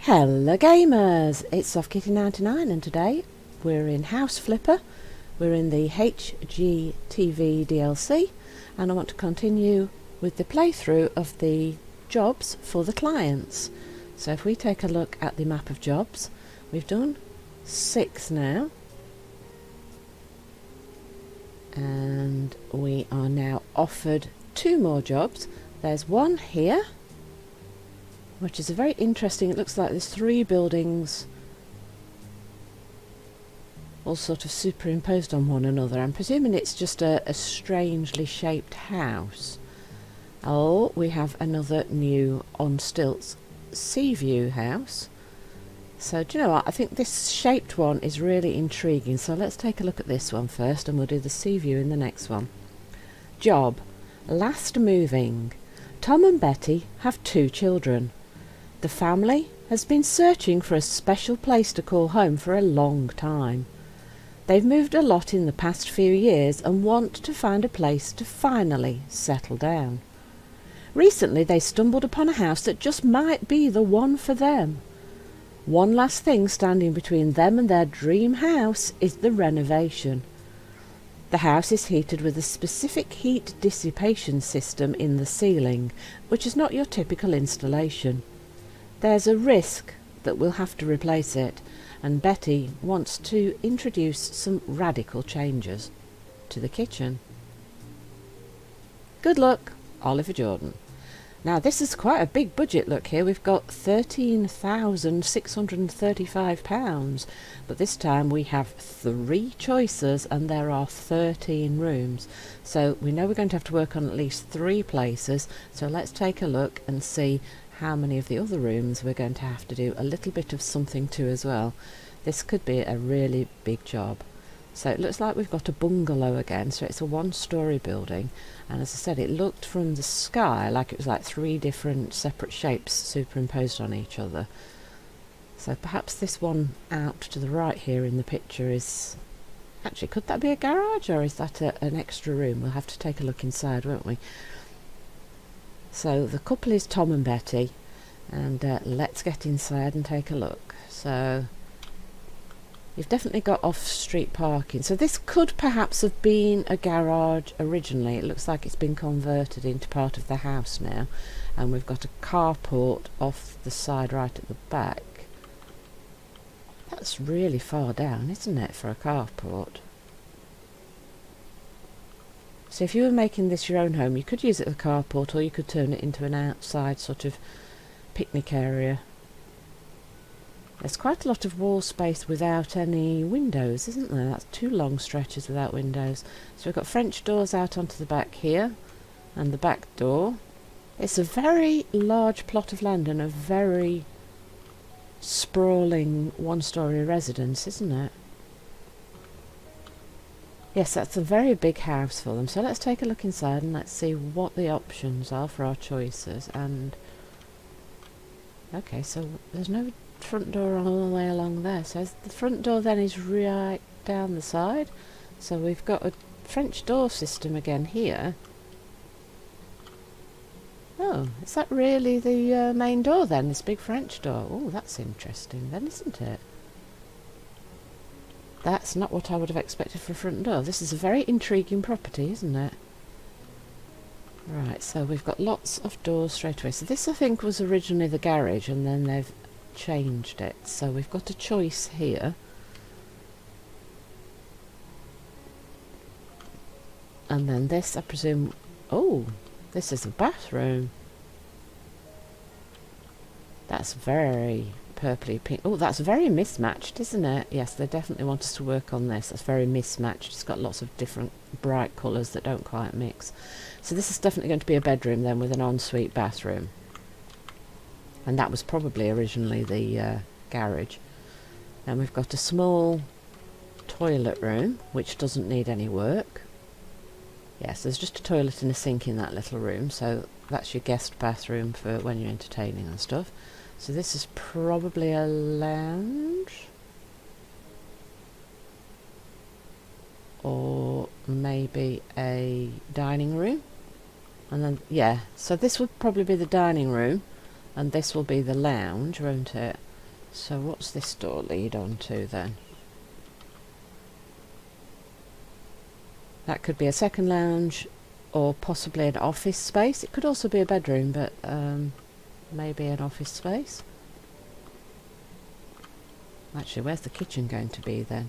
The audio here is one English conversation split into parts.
Hello gamers, it's SoftKitty99 and today we're in House Flipper. We're in the HGTV DLC and I want to continue with the playthrough of the jobs for the clients. So if we take a look at the map of jobs, we've done 6 now and we are now offered 2 more jobs. There's one here which is a very interesting, it looks like there's 3 buildings all sort of superimposed on one another. I'm presuming it's just a strangely shaped house. Oh, we have another new on stilts sea view house. So do you know what, I think this shaped one is really intriguing, so let's take a look at this one first and we'll do the sea view in the next one. Job, last moving. Tom and Betty have 2 children. The family has been searching for a special place to call home for a long time. They've moved a lot in the past few years and want to find a place to finally settle down. Recently they stumbled upon a house that just might be the one for them. One last thing standing between them and their dream house is the renovation. The house is heated with a specific heat dissipation system in the ceiling, which is not your typical installation. There's a risk that we'll have to replace it, and Betty wants to introduce some radical changes to the kitchen. Good luck, Oliver Jordan. Now this is quite a big budget. Look here, we've got £13,635, but this time we have 3 choices and there are 13 rooms. So we know we're going to have to work on at least 3 places, so let's take a look and see how many of the other rooms we're going to have to do a little bit of something to as well. This could be a really big job. So it looks like we've got a bungalow again, so it's a 1-storey building, and as I said, it looked from the sky like it was like 3 different separate shapes superimposed on each other. So perhaps this one out to the right here in the picture is... Actually, could that be a garage, or is that an extra room? We'll have to take a look inside, won't we? So the couple is Tom and Betty, and let's get inside and take a look. So you've definitely got off-street parking. So this could perhaps have been a garage originally. It looks like it's been converted into part of the house now, and we've got a carport off the side right at the back. That's really far down, isn't it, for a carport? So if you were making this your own home, you could use it as a carport, or you could turn it into an outside sort of picnic area. There's quite a lot of wall space without any windows, isn't there? That's 2 long stretches without windows. So we've got French doors out onto the back here, and the back door. It's a very large plot of land and a very sprawling 1-storey residence, isn't it? Yes, that's a very big house for them. So let's take a look inside and let's see what the options are for our choices. And okay, so there's no front door all the way along there. So the front door then is right down the side. So we've got a French door system again here. Oh, is that really the main door then, this big French door? Oh, that's interesting then, isn't it? That's not what I would have expected for a front door. This is a very intriguing property, isn't it? Right, so we've got lots of doors straight away. So this, I think, was originally the garage, and then they've changed it. So we've got a choice here. And then this, I presume... Oh, this is a bathroom. That's very purpley pink. Oh, that's very mismatched, isn't it? Yes, they definitely want us to work on this. That's very mismatched. It's got lots of different bright colours that don't quite mix. So this is definitely going to be a bedroom then with an ensuite bathroom. And that was probably originally the garage. And we've got a small toilet room, which doesn't need any work. Yes, there's just a toilet and a sink in that little room, so that's your guest bathroom for when you're entertaining and stuff. So this is probably a lounge, or maybe a dining room. And then, yeah, so this would probably be the dining room, and this will be the lounge, won't it? So what's this door lead on to then? That could be a second lounge or possibly an office space. It could also be a bedroom, but maybe an office space. Actually, where's the kitchen going to be then?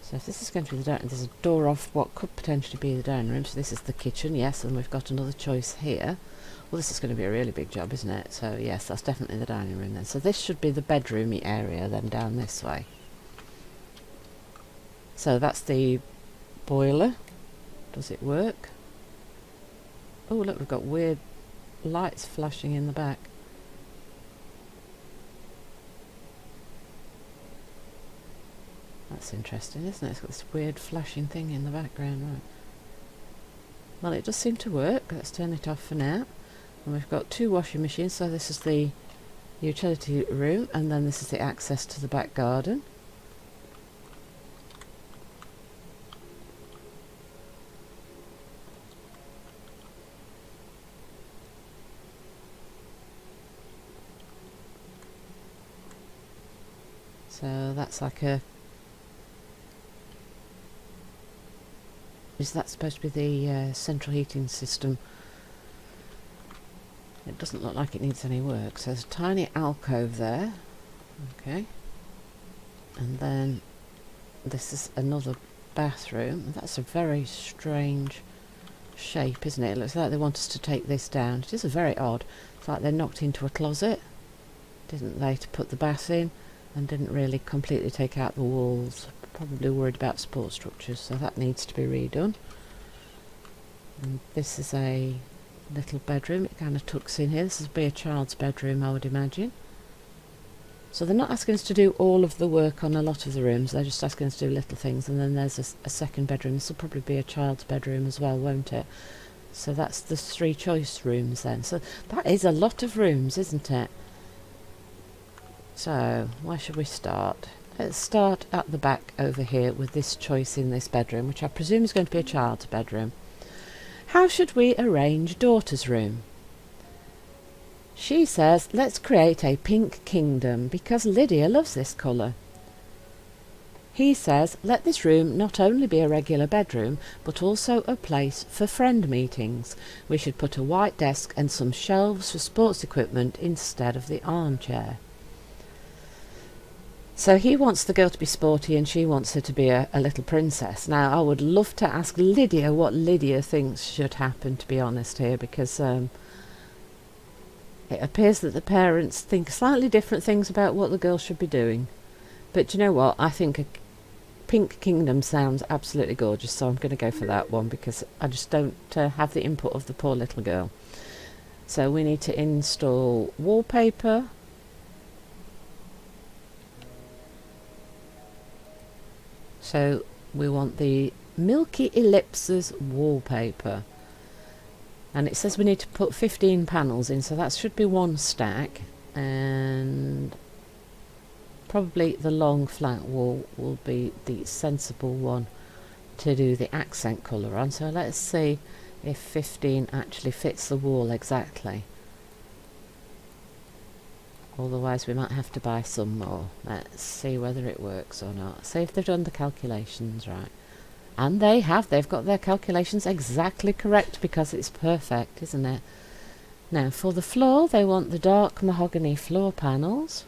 So if this is going to be the dining room, there's a door off what could potentially be the dining room. So this is the kitchen, yes, and we've got another choice here. Well, this is going to be a really big job, isn't it? So yes, that's definitely the dining room then. So this should be the bedroomy area then down this way. So that's the boiler. Does it work? Oh, look, we've got weird lights flashing in the back. That's interesting, isn't it? It's got this weird flashing thing in the background. Right. Well, it does seem to work. Let's turn it off for now. And we've got 2 washing machines, so this is the utility room, and then this is the access to the back garden. So that's like a... Is that supposed to be the central heating system? It doesn't look like it needs any work. So there's a tiny alcove there. Okay. And then this is another bathroom. That's a very strange shape, isn't it? It looks like they want us to take this down. It is a very odd. It's like they knocked into a closet, didn't they, to put the bath in, and didn't really completely take out the walls. Probably worried about support structures, so that needs to be redone. And this is a little bedroom. It kind of tucks in here. This would be a child's bedroom, I would imagine. So they're not asking us to do all of the work on a lot of the rooms. They're just asking us to do little things. And then there's a second bedroom. This will probably be a child's bedroom as well, won't it? So that's the 3 choice rooms then. So that is a lot of rooms, isn't it? So where should we start? Let's start at the back over here with this choice in this bedroom, which I presume is going to be a child's bedroom. How should we arrange daughter's room? She says, let's create a pink kingdom because Lydia loves this colour. He says, let this room not only be a regular bedroom, but also a place for friend meetings. We should put a white desk and some shelves for sports equipment instead of the armchair. So he wants the girl to be sporty and she wants her to be a little princess. Now, I would love to ask Lydia what Lydia thinks should happen, to be honest here, because it appears that the parents think slightly different things about what the girl should be doing. But you know what? I think a pink kingdom sounds absolutely gorgeous, so I'm going to go for that one because I just don't have the input of the poor little girl. So we need to install wallpaper. So we want the Milky Ellipses wallpaper. And it says we need to put 15 panels in, so that should be 1 stack. And probably the long flat wall will be the sensible one to do the accent colour on. So let's see if 15 actually fits the wall exactly. Otherwise we might have to buy some more. Let's see whether it works or not. See if they've done the calculations right. And they have. They've got their calculations exactly correct because it's perfect, isn't it? Now for the floor, they want the dark mahogany floor panels.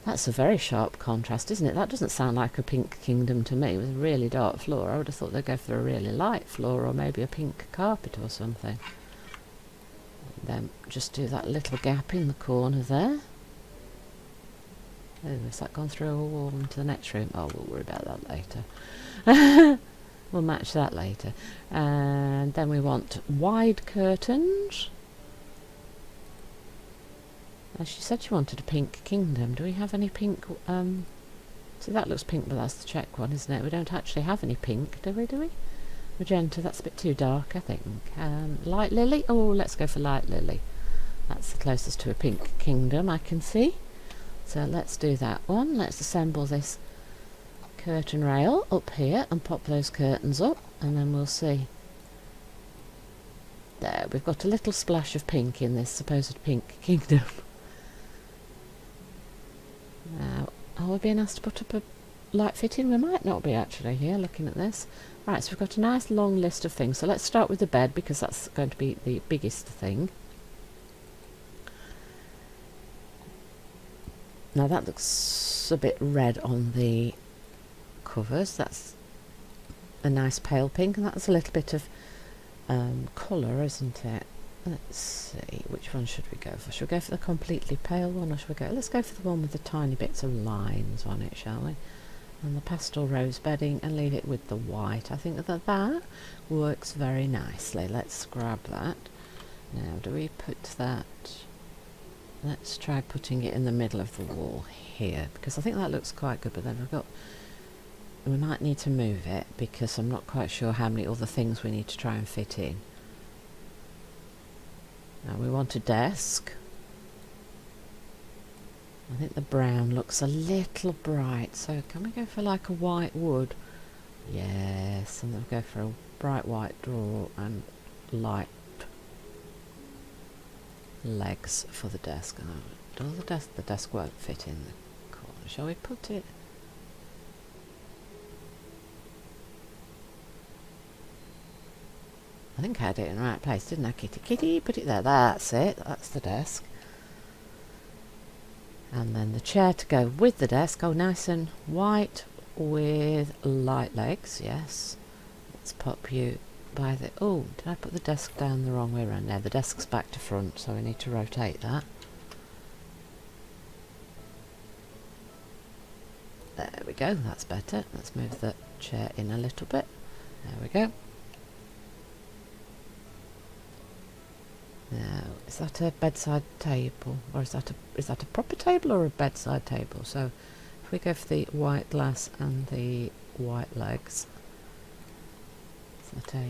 That's a very sharp contrast, isn't it? That doesn't sound like a pink kingdom to me with a really dark floor. I would have thought they'd go for a really light floor or maybe a pink carpet or something. And then just do that little gap in the corner there. Oh, has that gone through a wall into the next room? Oh, we'll worry about that later. We'll match that later. And then we want wide curtains. As she said she wanted a pink kingdom. Do we have any pink? See, that looks pink, but that's the check one, isn't it? We don't actually have any pink, do we? Magenta, that's a bit too dark, I think. Light lily? Oh, let's go for light lily. That's the closest to a pink kingdom I can see. So let's do that one. Let's assemble this curtain rail up here and pop those curtains up, and then we'll see. There, we've got a little splash of pink in this supposed pink kingdom. Now, are we being asked to put up a light fitting? We might not be actually here looking at this. Right, so we've got a nice long list of things. So let's start with the bed because that's going to be the biggest thing. Now that looks a bit red on the covers. That's a nice pale pink, and that's a little bit of colour, isn't it? Let's see, which one should we go for? Should we go for the completely pale one, or should we go? Let's go for the one with the tiny bits of lines on it, shall we? And the pastel rose bedding, and leave it with the white. I think that works very nicely. Let's grab that. Now, do we put that? Let's try putting it in the middle of the wall here, because I think that looks quite good, but then we might need to move it because I'm not quite sure how many other things we need to try and fit in. Now we want a desk. I think the brown looks a little bright, so can we go for like a white wood? Yes, and then we'll go for a bright white door and light legs for the desk. Oh, the desk won't fit in the corner. Shall we put it? I think I had it in the right place, didn't I, Kitty? Kitty, put it there. That's it. That's the desk. And then the chair to go with the desk. Oh, nice and white with light legs. Yes. Let's pop you by the... Oh, did I put the desk down the wrong way around? Now the desk's back to front, so we need to rotate that. There we go. That's better. Let's move the chair in a little bit. There we go. Now, is that a bedside table, or is that a proper table or a bedside table? So, if we go for the white glass and the white legs, is that a?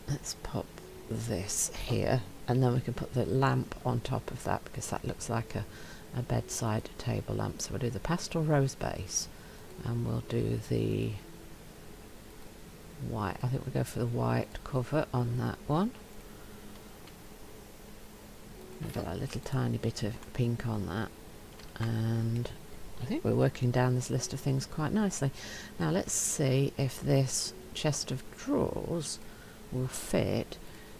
Let's pop this here, and then we can put the lamp on top of that because that looks like a bedside table lamp. So we'll do the pastel rose base, and we'll do the white. I think we'll go for the white cover on that one. We've got a little tiny bit of pink on that, and I think we're working down this list of things quite nicely. Now let's see if this chest of drawers will fit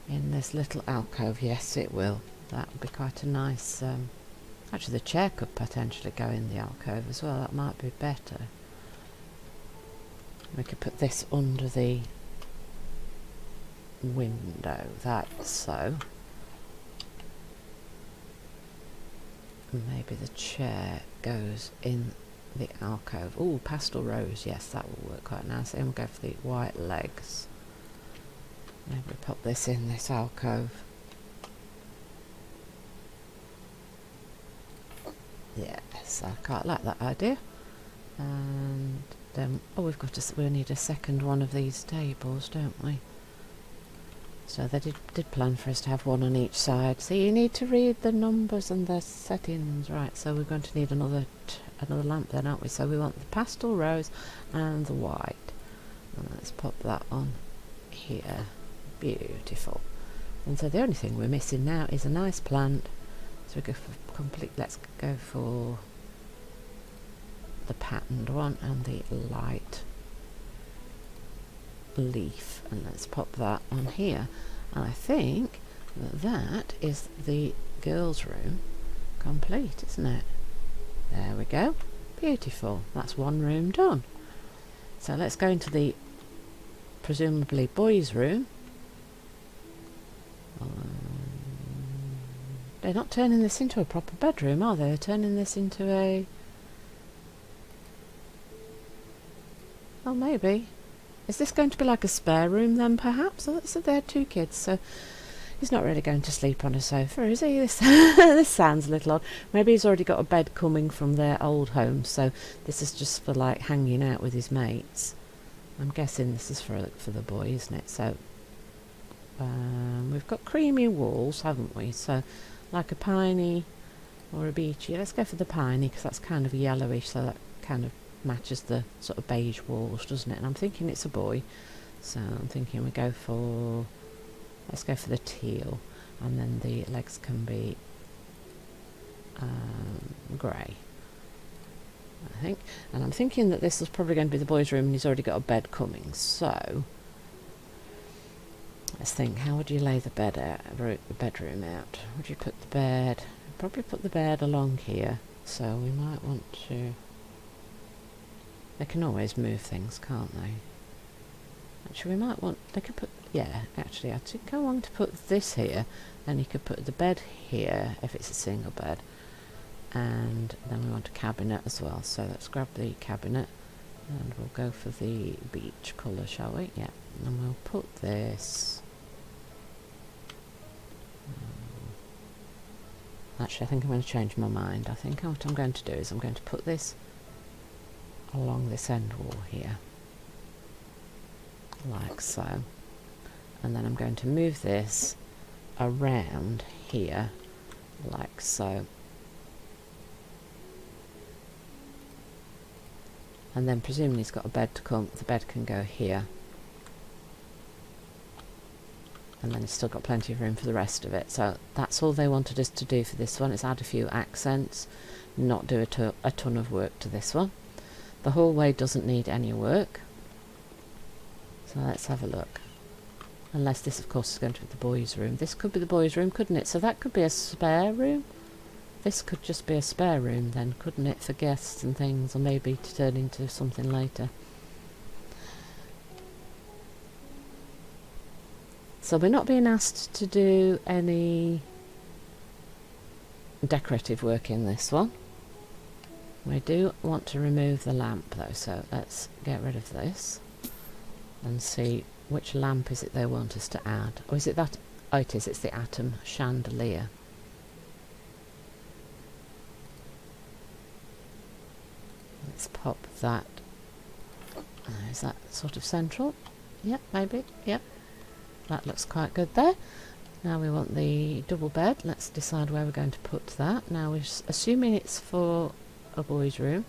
in this little alcove. Yes, it will. That would be quite a nice actually the chair could potentially go in the alcove as well. That might be better. We could put this under the window, that's so. Maybe the chair goes in the alcove. Oh, pastel rose, yes, that will work quite nicely. And we'll go for the white legs. Maybe we pop this in this alcove. Yes, I quite like that idea. And then, oh, we need a second one of these tables, don't we? So they did plan for us to have one on each side. So you need to read the numbers and the settings, right? So we're going to need another lamp then, aren't we? So we want the pastel rose and the white. And let's pop that on here. Beautiful. And so the only thing we're missing now is a nice plant. So we go for complete. Let's go for the patterned one and the light leaf, and let's pop that on here. And I think that is the girls' room complete, isn't it? There we go. Beautiful. That's one room done. So let's go into the presumably boys' room. They're not turning this into a proper bedroom, are they? They're turning this into a... Oh, maybe. Is this going to be like a spare room then, perhaps? Oh, so there are two kids, so he's not really going to sleep on a sofa, is he? This sounds a little odd. Maybe he's already got a bed coming from their old home, so this is just for like hanging out with his mates. I'm guessing this is for the boy, isn't it? So we've got creamy walls, haven't we? So like a piney or a beachy. Let's go for the piney because that's kind of yellowish, so that kind of matches the sort of beige walls, doesn't it? And I'm thinking it's a boy, so I'm thinking let's go for the teal, and then the legs can be grey, I think. And I'm thinking that this is probably going to be the boys' room, and he's already got a bed coming. So let's think. How would you lay the bed out? The bedroom out? Would you put the bed? Probably put the bed along here. So we might want to. They can always move things, can't they? Actually, we might want. They could put. Yeah, actually, I think I want to put this here, and you could put the bed here if it's a single bed. And then we want a cabinet as well, so let's grab the cabinet and we'll go for the beach colour, shall we? Yeah, and we'll put this actually I think I'm going to change my mind. I think what I'm going to do is I'm going to put this along this end wall here, like so, and then I'm going to move this around here, like so. And then presuming he's got a bed to come, the bed can go here. And then he's still got plenty of room for the rest of it. So that's all they wanted us to do for this one, is add a few accents, not do a ton of work to this one. The hallway doesn't need any work. So let's have a look. Unless this, of course, is going to be the boys' room. This could be the boys' room, couldn't it? So that could be a spare room. This could just be a spare room then, couldn't it, for guests and things, or maybe to turn into something later. So we're not being asked to do any decorative work in this one. We do want to remove the lamp though, so let's get rid of this and see which lamp is it they want us to add. Or is it that? Oh, it is, it's the atom chandelier. Let's pop that. Is that sort of central? Yep, maybe. Yep. That looks quite good there. Now we want the double bed. Let's decide where we're going to put that. Now we're assuming it's for a boys' room.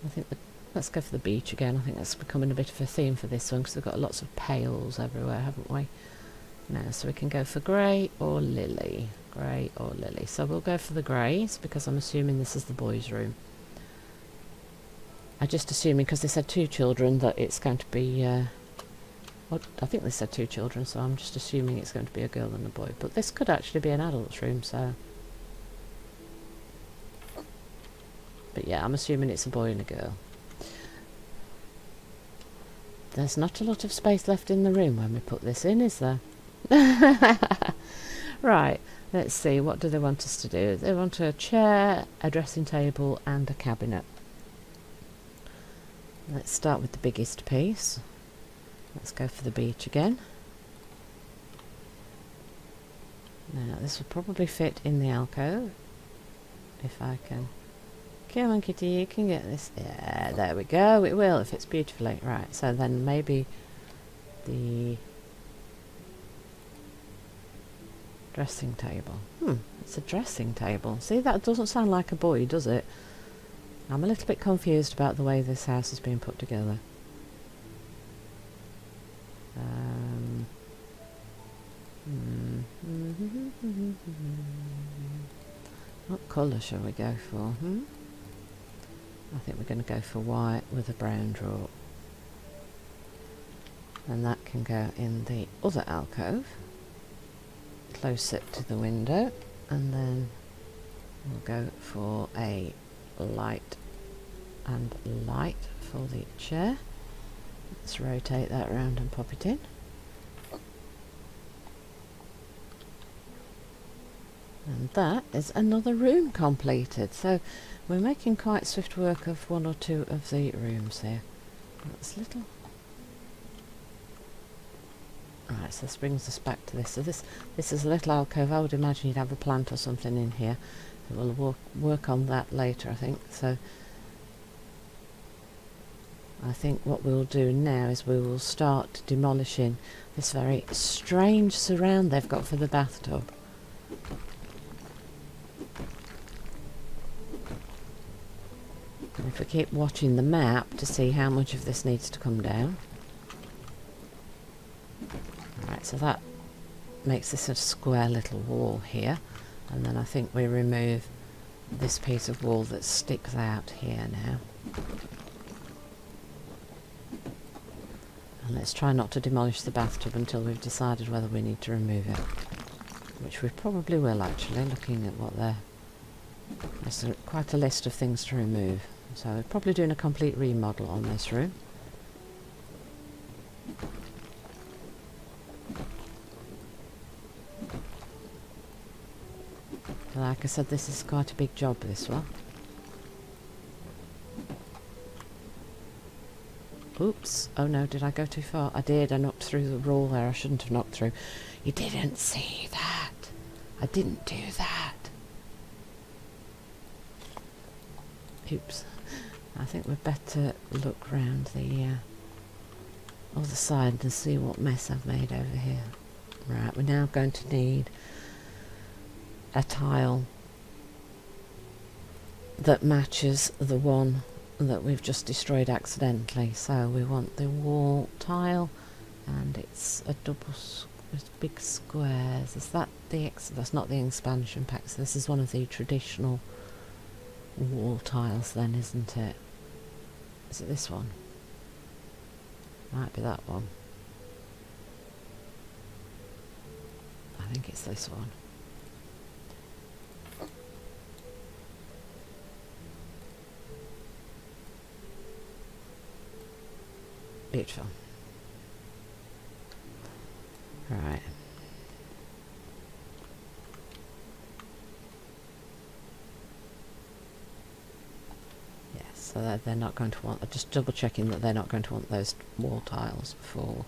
I think let's go for the beach again. I think that's becoming a bit of a theme for this one because we've got lots of pails everywhere, haven't we? Now, so we can go for grey or lily. Grey or lily. So we'll go for the greys because I'm assuming this is the boys' room. I'm just assuming because they said 2 children that it's going to be, well, I think they said 2 children, so I'm just assuming it's going to be a girl and a boy. But this could actually be an adult's room, so. But yeah, I'm assuming it's a boy and a girl. There's not a lot of space left in the room when we put this in, is there? Right, let's see, what do they want us to do? They want a chair, a dressing table and a cabinet. Let's start with the biggest piece. Let's go for the beach again. Now this will probably fit in the alcove, if I can. Come on kitty, you can get this. Yeah, there we go, it will, it fits beautifully. Right, so then maybe the dressing table. It's a dressing table. See, that doesn't sound like a boy, does it? I'm a little bit confused about the way this house is being put together. What colour shall we go for? I think we're going to go for white with a brown draw. And that can go in the other alcove, close it to the window, and then we'll go for a light and light for the chair. Let's rotate that around and pop it in. And that is another room completed. So we're making quite swift work of 1 or 2 of the rooms here. That's little. Right, so this brings us back to this. So this is a little alcove. I would imagine you'd have a plant or something in here. We'll work on that later, I think. So I think what we'll do now is we will start demolishing this very strange surround they've got for the bathtub. And if we keep watching the map to see how much of this needs to come down. Alright, so that makes this a square little wall here. And then I think we remove this piece of wall that sticks out here now. And let's try not to demolish the bathtub until we've decided whether we need to remove it. Which we probably will, actually, looking at what there's quite a list of things to remove. So we're probably doing a complete remodel on this room. Like I said, this is quite a big job, this one. Oops. Oh no, did I go too far? I did. I knocked through the wall there. I shouldn't have knocked through. You didn't see that. I didn't do that. Oops. I think we'd better look round the other side and see what mess I've made over here. Right, we're now going to need a tile that matches the one that we've just destroyed accidentally. So we want the wall tile, and it's a with big squares. Is that that's not the expansion pack, so this is one of the traditional wall tiles then, isn't it? Is it this one? Might be that one. I think it's this one. Beautiful. Right. Yes, so they're not going to want, just double checking that they're not going to want those wall tiles for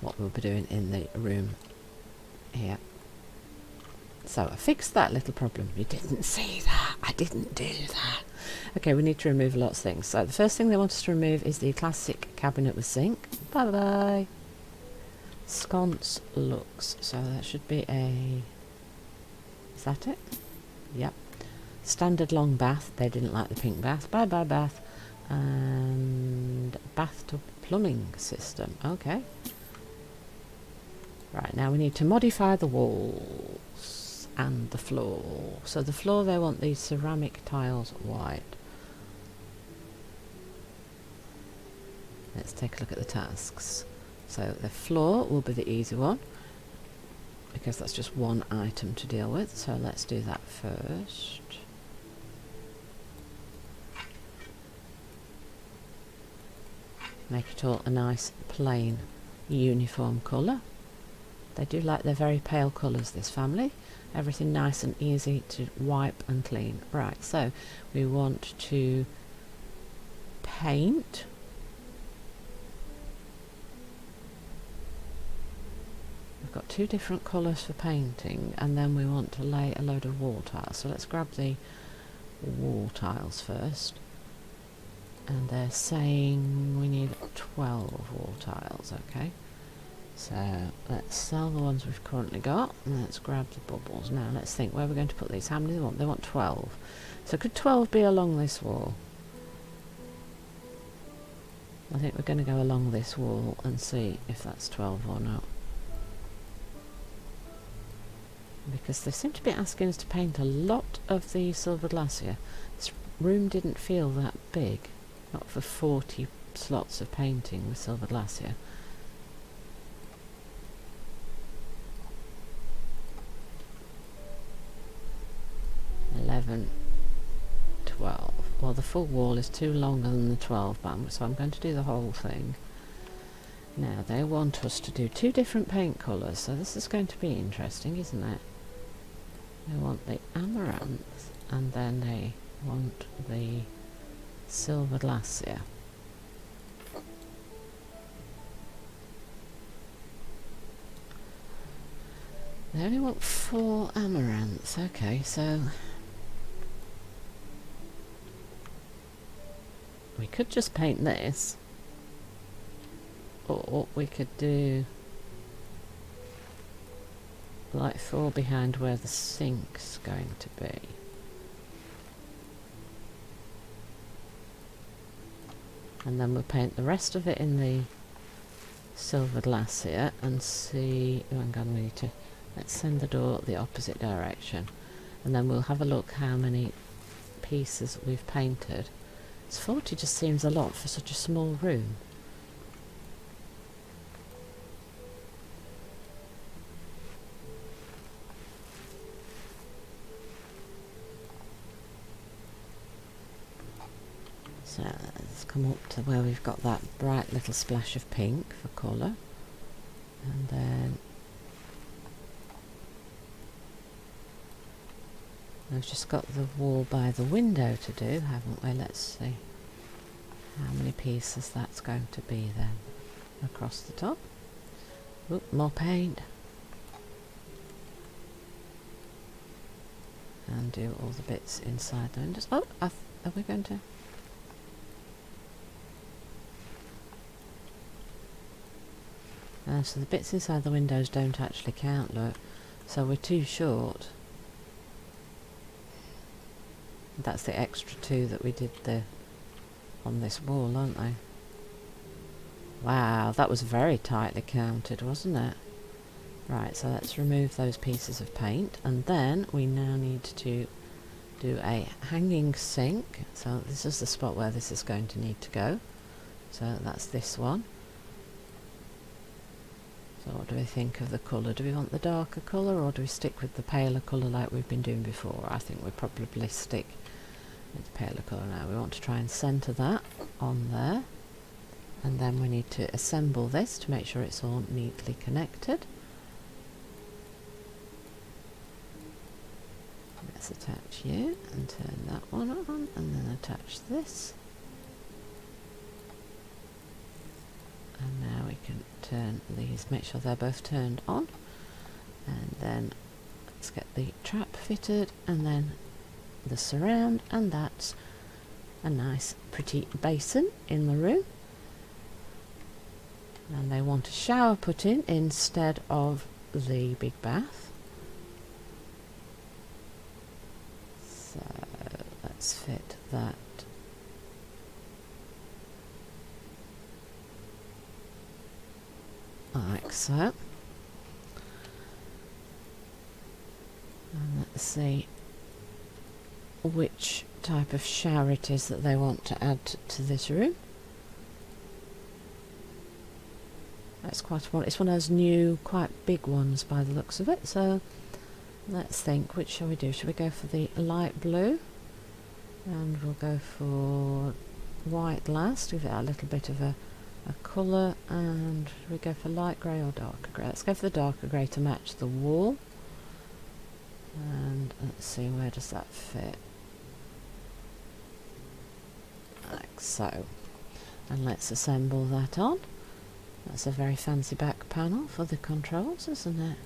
what we'll be doing in the room here. So I fixed that little problem. You didn't see that. I didn't do that. Okay, we need to remove lots of things. So the first thing they want us to remove is the classic cabinet with sink. Bye bye. Sconce looks. So that should be a... Is that it? Yep. Standard long bath. They didn't like the pink bath. Bye bye bath. And bathtub plumbing system. Okay. Right, now we need to modify the walls and the floor. So the floor, they want these ceramic tiles white. Let's take a look at the tasks. So the floor will be the easy one, because that's just one item to deal with. So let's do that first. Make it all a nice plain uniform colour. They do like their very pale colours, this family. Everything nice and easy to wipe and clean. Right, so we want to paint. We've got two different colours for painting, and then we want to lay a load of wall tiles. So let's grab the wall tiles first. And they're saying we need 12 wall tiles, okay. So let's sell the ones we've currently got, and let's grab the bubbles. Now let's think where we're going to put these. How many do they want? They want 12. So could 12 be along this wall? I think we're going to go along this wall and see if that's 12 or not. Because they seem to be asking us to paint a lot of the silver glass here. This room didn't feel that big. Not for 40 slots of painting with silver glass here. 11, 12. Well, the full wall is too longer than the 12 band, so I'm going to do the whole thing. Now, they want us to do two different paint colours, so this is going to be interesting, isn't it? They want the amaranth, and then they want the silver glass here. They only want 4 amaranths. Okay, so we could just paint this, or we could do like 4 behind where the sink's going to be. And then we'll paint the rest of it in the silver glass here and see... Oh, hang on, we need to... Let's send the door the opposite direction. and then we'll have a look how many pieces we've painted. 40 just seems a lot for such a small room. So let's come up to where we've got that bright little splash of pink for colour, and then we've just got the wall by the window to do, haven't we? Let's see how many pieces that's going to be then across the top. Oop, more paint. And do all the bits inside the windows. Oh, are we going to... so the bits inside the windows don't actually count, look. So we're too short. That's the extra 2 that we did on this wall, aren't they? Wow, that was very tightly counted, wasn't it? Right, so let's remove those pieces of paint, and then we now need to do a hanging sink. So this is the spot where this is going to need to go. So that's this one. So what do we think of the colour? Do we want the darker colour, or do we stick with the paler colour like we've been doing before? I think we'll probably stick with the paler colour now. We want to try and centre that on there, and then we need to assemble this to make sure it's all neatly connected. Let's attach you and turn that one on, and then attach this. And now we can turn these, make sure they're both turned on, and then let's get the trap fitted, and then the surround, and that's a nice pretty basin in the room. And they want a shower put in instead of the big bath. So let's fit that like so. And let's see which type of shower it is that they want to add to this room. That's quite one. It's one of those new, quite big ones by the looks of it. So let's think, which shall we do? Shall we go for the light blue? And we'll go for white last, give it a little bit of a colour, and we go for light grey or darker grey. Let's go for the darker grey to match the wall. And let's see, where does that fit? Like so. And let's assemble that on. That's a very fancy back panel for the controls, isn't it?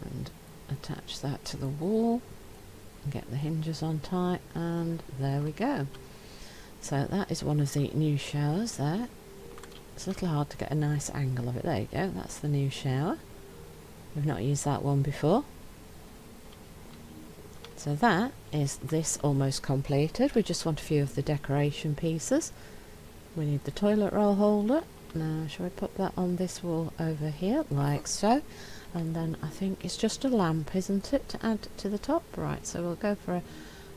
And attach that to the wall and get the hinges on tight, and there we go. So that is one of the new showers there. It's a little hard to get a nice angle of it. There you go, that's the new shower. We've not used that one before. So that is this almost completed. We just want a few of the decoration pieces. We need the toilet roll holder. Now shall we put that on this wall over here, like so. And then I think it's just a lamp, isn't it, to add to the top? Right, so we'll go for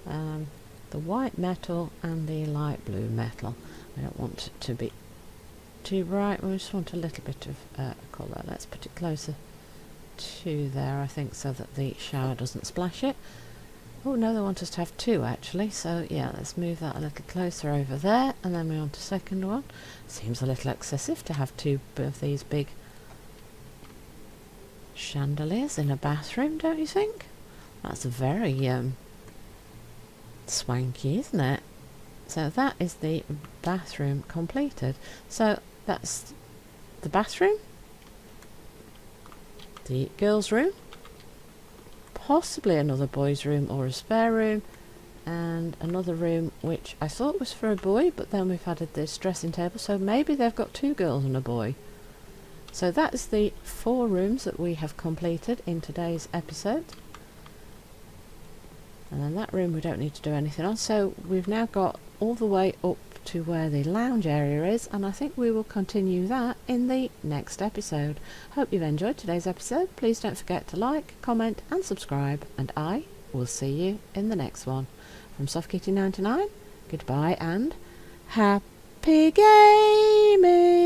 the white metal and the light blue metal. I don't want it to be too bright, we just want a little bit of colour. Let's put it closer to there, I think, so that the shower doesn't splash it. Oh no, they want us to have 2 actually, so yeah, let's move that a little closer over there, and then we want a second one. Seems a little excessive to have 2 of these big chandeliers in a bathroom, don't you think? That's very swanky, isn't it? So that is the bathroom completed. So that's the bathroom, the girls' room, possibly another boys' room or a spare room, and another room which I thought was for a boy, but then we've added this dressing table, so maybe they've got 2 girls and a boy. So that is the 4 rooms that we have completed in today's episode. And then that room we don't need to do anything on. So we've now got all the way up to where the lounge area is, and I think we will continue that in the next episode. Hope you've enjoyed today's episode. Please don't forget to like, comment and subscribe, and I will see you in the next one. From SoftKitty99, goodbye and happy gaming!